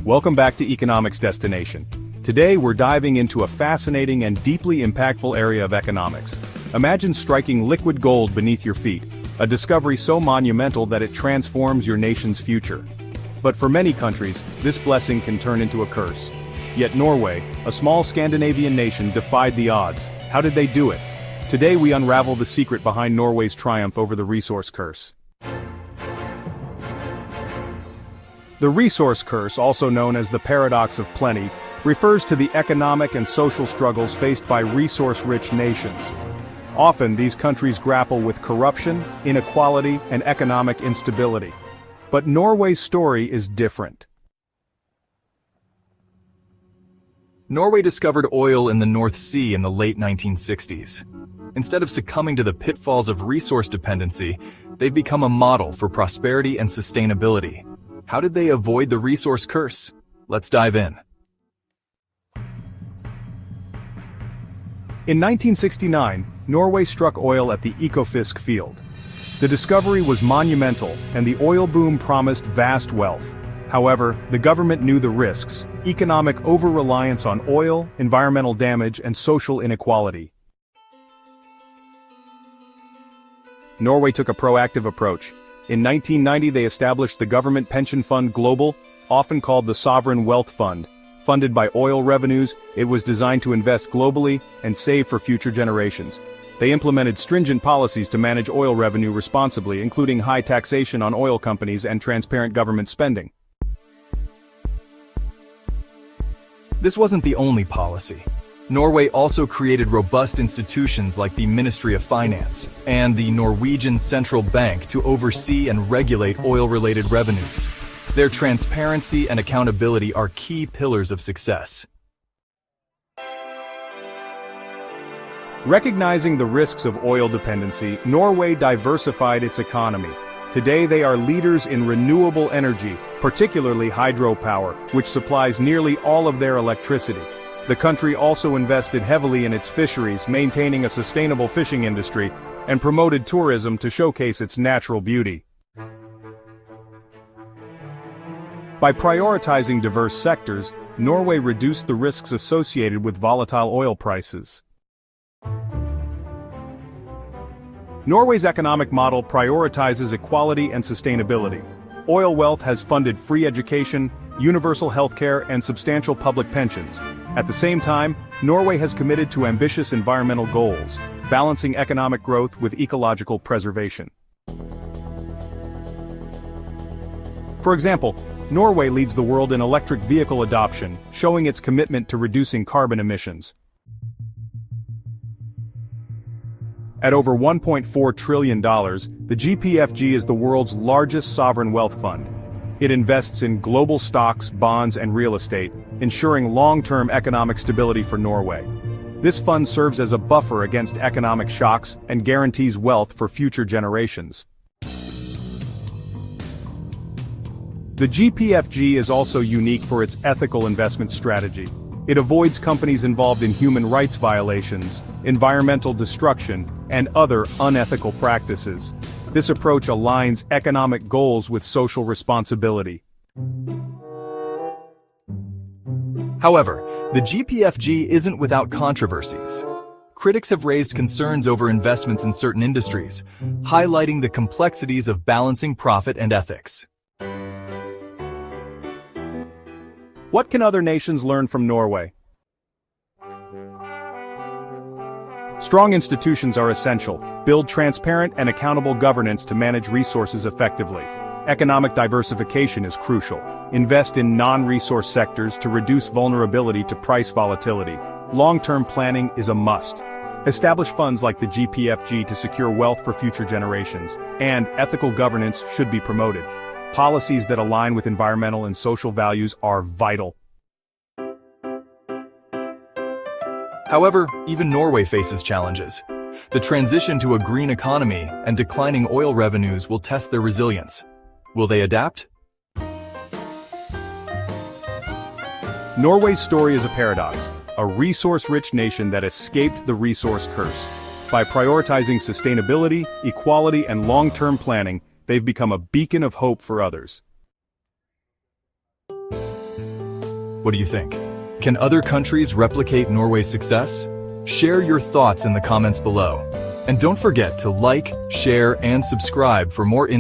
Welcome back to Economics Destination. Today we're diving into a fascinating and deeply impactful area of economics. Imagine striking liquid gold beneath your feet, a discovery so monumental that it transforms your nation's future. But for many countries, this blessing can turn into a curse. Yet Norway, a small Scandinavian nation, defied the odds. How did they do it? Today we unravel the secret behind Norway's triumph over the resource curse. The resource curse, also known as the paradox of plenty, refers to the economic and social struggles faced by resource-rich nations. Often these countries grapple with corruption, inequality, and economic instability. But Norway's story is different. Norway discovered oil in the North Sea in the late 1960s. Instead of succumbing to the pitfalls of resource dependency, they've become a model for prosperity and sustainability. How did they avoid the resource curse? Let's dive in. In 1969, Norway struck oil at the Ekofisk field. The discovery was monumental, and the oil boom promised vast wealth. However, the government knew the risks: economic over-reliance on oil, environmental damage, and social inequality. Norway took a proactive approach. In 1990 they established the government pension fund Global, often called the Sovereign Wealth Fund. Funded by oil revenues, it was designed to invest globally and save for future generations. They implemented stringent policies to manage oil revenue responsibly, including high taxation on oil companies and transparent government spending. This wasn't the only policy. Norway also created robust institutions like the Ministry of Finance and the Norwegian Central Bank to oversee and regulate oil-related revenues. Their transparency and accountability are key pillars of success. Recognizing the risks of oil dependency, Norway diversified its economy. Today they are leaders in renewable energy, particularly hydropower, which supplies nearly all of their electricity. The country also invested heavily in its fisheries, maintaining a sustainable fishing industry, and promoted tourism to showcase its natural beauty. By prioritizing diverse sectors, Norway reduced the risks associated with volatile oil prices. Norway's economic model prioritizes equality and sustainability. Oil wealth has funded free education, universal healthcare, and substantial public pensions. At the same time, Norway has committed to ambitious environmental goals, balancing economic growth with ecological preservation. For example, Norway leads the world in electric vehicle adoption, showing its commitment to reducing carbon emissions. At over $1.4 trillion, the GPFG is the world's largest sovereign wealth fund. It invests in global stocks, bonds, and real estate, ensuring long-term economic stability for Norway. This fund serves as a buffer against economic shocks and guarantees wealth for future generations. The GPFG is also unique for its ethical investment strategy. It avoids companies involved in human rights violations, environmental destruction, and other unethical practices. This approach aligns economic goals with social responsibility. However, the GPFG isn't without controversies. Critics have raised concerns over investments in certain industries, highlighting the complexities of balancing profit and ethics. What can other nations learn from Norway? Strong institutions are essential. Build transparent and accountable governance to manage resources effectively. Economic diversification is crucial. Invest in non-resource sectors to reduce vulnerability to price volatility. Long-term planning is a must. Establish funds like the GPFG to secure wealth for future generations, and ethical governance should be promoted. Policies that align with environmental and social values are vital. However, even Norway faces challenges. The transition to a green economy and declining oil revenues will test their resilience. Will they adapt? Norway's story is a paradox, a resource-rich nation that escaped the resource curse. By prioritizing sustainability, equality, and long-term planning, they've become a beacon of hope for others. What do you think? Can other countries replicate Norway's success? Share your thoughts in the comments below. And don't forget to like, share, and subscribe for more